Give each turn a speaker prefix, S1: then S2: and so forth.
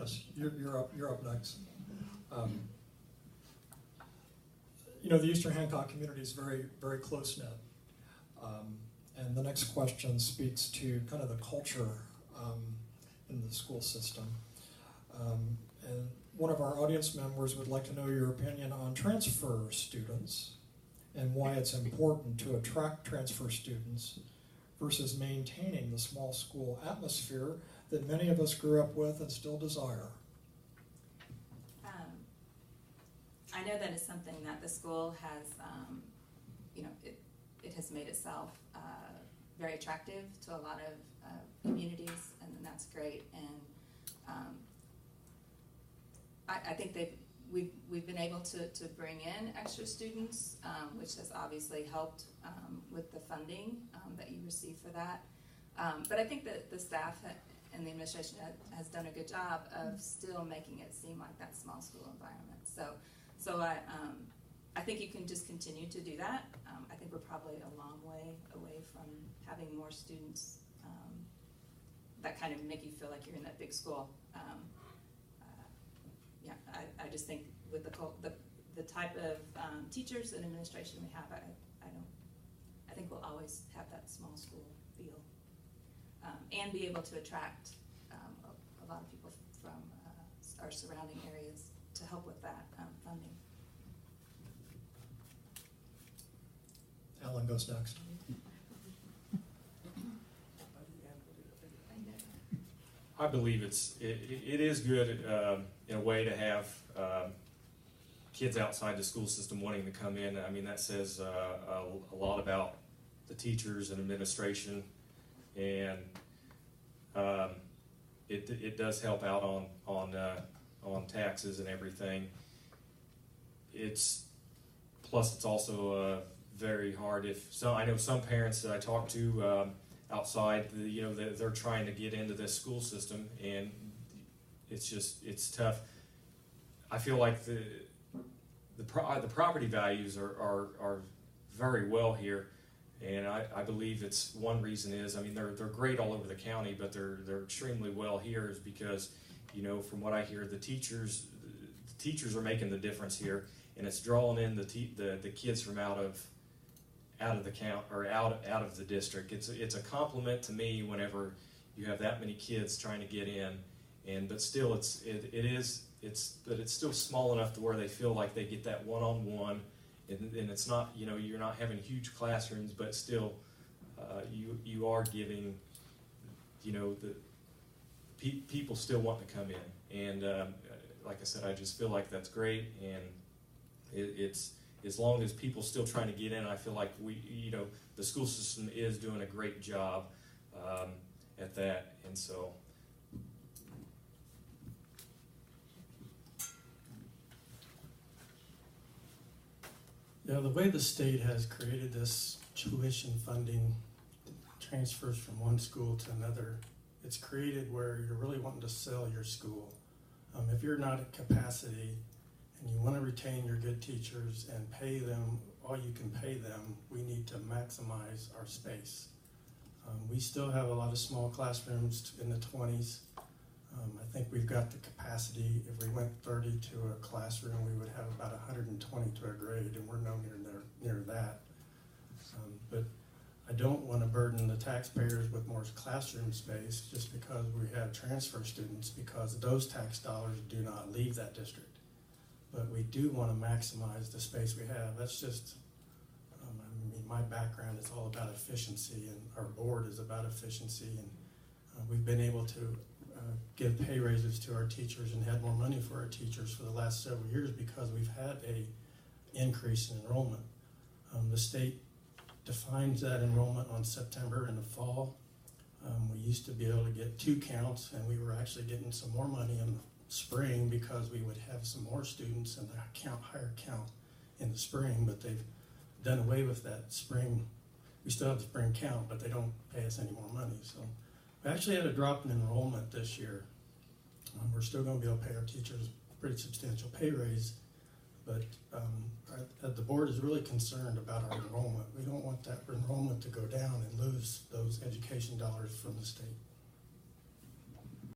S1: Yes, you're up. You're up next. You know, the Eastern Hancock community is very, very close knit, and the next question speaks to kind of the culture in the school system. And one of our audience members would like to know your opinion on transfer students and why it's important to attract transfer students versus maintaining the small school atmosphere that many of us grew up with and still desire.
S2: I know that is something that the school has, it has made itself very attractive to a lot of communities, and that's great. And I think we've been able to bring in extra students, which has obviously helped with the funding that you receive for that. But I think that the staff and the administration has done a good job of still making it seem like that small school environment. So I think you can just continue to do that. I think we're probably a long way away from having more students that kind of make you feel like you're in that big school. Yeah, I just think with the type of teachers and administration we have, I think we'll always have that small school feel, and be able to attract a lot of people from our surrounding areas to help with that funding.
S1: Alan goes next.
S3: I believe it is good in a way to have kids outside the school system wanting to come in. I mean, that says a lot about the teachers and administration, and it does help out on taxes and everything. It's also very hard I know some parents that I talk to outside, they're trying to get into this school system, and it's tough. I feel like the property values are very well here, and I believe it's one reason is, I mean, they're great all over the county, but they're extremely well here is because, from what I hear, the teachers are making the difference here, and it's drawing in the kids from out of the count or out of the district. It's a compliment to me whenever you have that many kids trying to get in, but still it's still small enough to where they feel like they get that one-on-one, and it's not, you're not having huge classrooms, but still you are giving, the people still want to come in, and like I said, I just feel like that's great, and it's as long as people still trying to get in, I feel like the school system is doing a great job at that, and so.
S4: Yeah, the way the state has created this tuition funding transfers from one school to another, it's created where you're really wanting to sell your school. If you're not at capacity and you want to retain your good teachers and pay them all you can pay them, we need to maximize our space. We still have a lot of small classrooms in the 20s. I think we've got the capacity. If we went 30 to a classroom, we would have about 120 to a grade, and we're nowhere near that. But I don't want to burden the taxpayers with more classroom space just because we have transfer students, because those tax dollars do not leave that district. But we do want to maximize the space we have. That's just, my background is all about efficiency, and our board is about efficiency, and we've been able to give pay raises to our teachers and had more money for our teachers for the last several years because we've had a increase in enrollment. The state defines that enrollment on September in the fall. We used to be able to get 2 counts, and we were actually getting some more money in the spring because we would have some more students and the higher count in the spring, but they've done away with that spring. We still have the spring count, but they don't pay us any more money. So we actually had a drop in enrollment this year. We're still going to be able to pay our teachers a pretty substantial pay raise, but the board is really concerned about our enrollment. We don't want that enrollment to go down and lose those education dollars from the state.